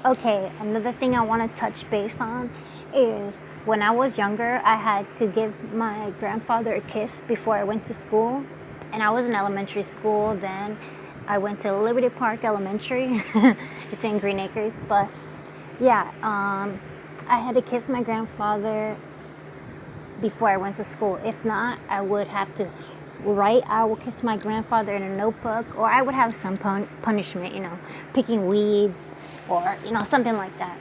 Okay, another thing I want to touch base on is when I was younger, I had to give my grandfather a kiss before I went to school. And I was in elementary school then. I went to Liberty Park Elementary. It's in Green Acres. But yeah, I had to kiss my grandfather before I went to school. If not, I would have to write, I will kiss my grandfather in a notebook, or I would have some punishment, picking weeds or, something like that.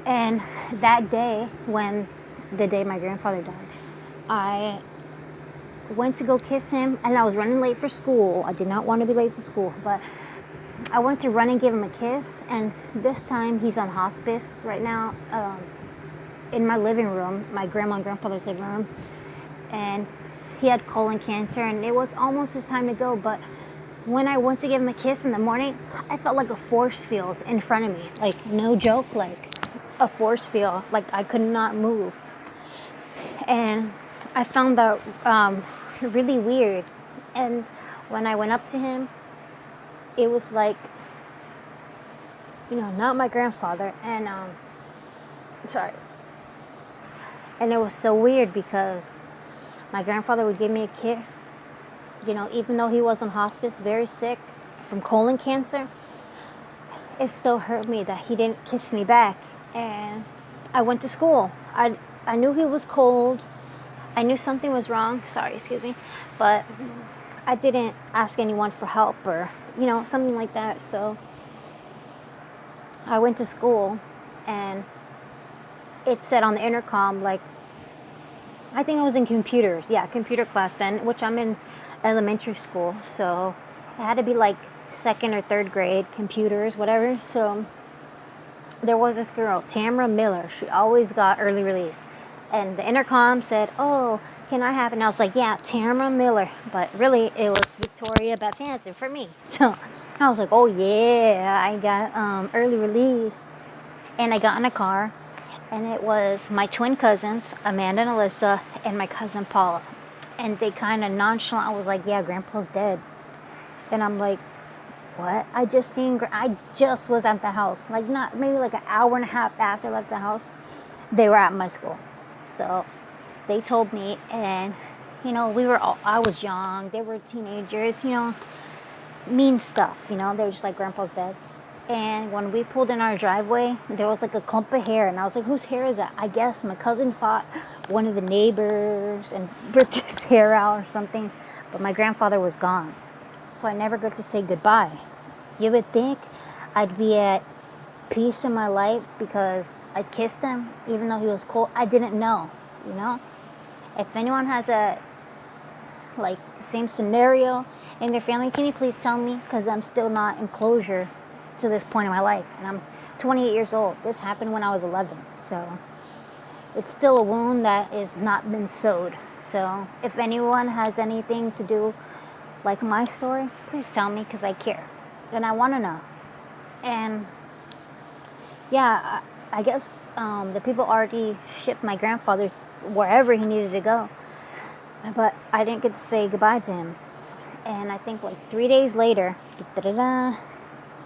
And that day, the day my grandfather died, I went to go kiss him, and I was running late for school. I did not want to be late to school, but I went to run and give him a kiss, and this time he's on hospice right now, in my living room, my grandma and grandfather's living room, and he had colon cancer, and it was almost his time to go. But when I went to give him a kiss in the morning, I felt like a force field in front of me, like no joke, like a force field, like I could not move. And I found that really weird. And when I went up to him, it was like, not my grandfather. And sorry. And it was so weird because my grandfather would give me a kiss, even though he was on hospice, very sick from colon cancer. It still hurt me that he didn't kiss me back. And I went to school. I knew he was cold. I knew something was wrong. Sorry, excuse me. But I didn't ask anyone for help or, something like that. So I went to school, and it said on the intercom, like, I think I was in computers. Yeah, computer class then, which I'm in elementary school. So it had to be like second or third grade, computers, whatever. So there was this girl, Tamara Miller. She always got early release. And the intercom said, "Oh, can I have it?" And I was like, "Yeah, Tamara Miller." But really, it was Victoria Beth Hansen for me. So I was like, "Oh, yeah, I got early release." And I got in a car. And it was my twin cousins, Amanda and Alyssa, and my cousin Paula. And they kind of nonchalant, I was like, "Yeah, Grandpa's dead." And I'm like, "What?" I just was at the house. Like, not maybe like an hour and a half after I left the house. They were at my school. So they told me, and, I was young. They were teenagers, mean stuff, they were just like, "Grandpa's dead." And when we pulled in our driveway, there was like a clump of hair. And I was like, "Whose hair is that?" I guess my cousin fought one of the neighbors and ripped his hair out or something. But my grandfather was gone. So I never got to say goodbye. You would think I'd be at peace in my life because I kissed him, even though he was cold. I didn't know, If anyone has a, like, same scenario in their family, can you please tell me? Because I'm still not in closure to this point in my life, and I'm 28 years old. This happened when I was 11, so it's still a wound that is not been sewed. So if anyone has anything to do like my story, please tell me, because I care and I want to know. And yeah, I guess the people already shipped my grandfather wherever he needed to go, but I didn't get to say goodbye to him. And I think like 3 days later,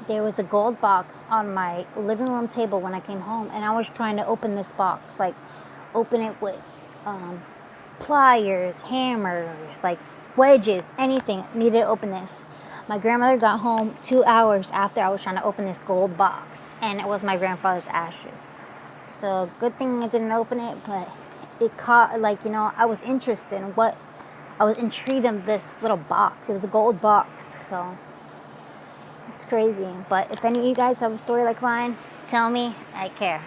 there was a gold box on my living room table when I came home, and I was trying to open this box, like open it with pliers, hammers, like wedges, anything. Needed to open this. My grandmother got home 2 hours after I was trying to open this gold box, and it was my grandfather's ashes. So good thing I didn't open it, but it caught, like, I was interested in I was intrigued in this little box. It was a gold box, so it's crazy. But if any of you guys have a story like mine, tell me. I care.